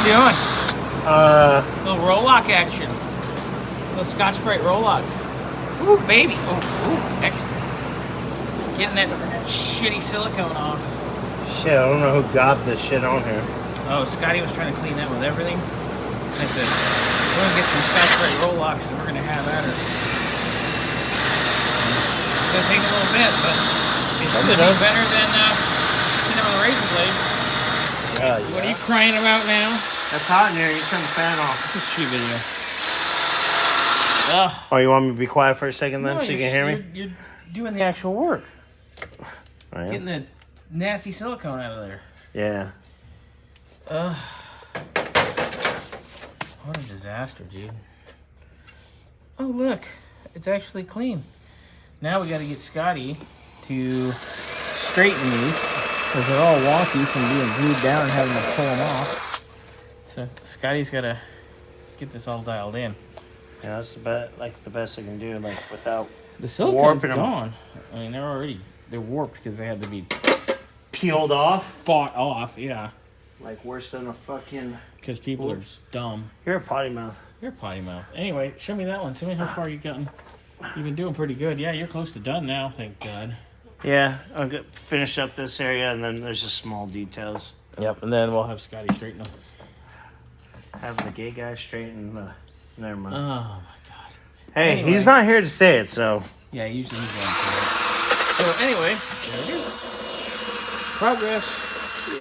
doing? Little roll lock action. Little Scotch-Brite roll lock. Ooh, baby. Oh, extra. Getting that shitty silicone off. Shit, I don't know who got this shit on here. Oh, Scotty was trying to clean that with everything. I said, we're going to get some Scotch-Brite roll locks and we're going to have at her. It's going to take a little bit, but it's going to be better than with a razor blade. Yeah, So what are you crying about now? That's hot in here. You turn the fan off. This is a shoot video. Oh, you want me to be quiet for a second then, No, so you can hear me? You're doing the actual work. I am. Getting the nasty silicone out of there. Yeah. What a disaster, dude. Oh, look. It's actually clean. Now we got to get Scotty to straighten these because they're all wonky from being glued down and having to pull them off. So Scotty's got to get this all dialed in. Yeah, that's the best I can do, without the silicone's gone. I mean, they're warped because they had to be peeled off, fought off. Yeah, like worse than a fucking. Because people are dumb. You're a potty mouth. You're a potty mouth. Anyway, show me that one. Tell me how far you've gotten. You've been doing pretty good. Yeah, you're close to done now. Thank God. Yeah, I'll finish up this area, and then there's just small details. Yep, and then we'll have Scotty straighten them. Have the gay guy straighten. Never mind. Oh my God. Hey, Anyway. he's not here to say it, so. Yeah, usually he's on. So anyway, there it is. Progress.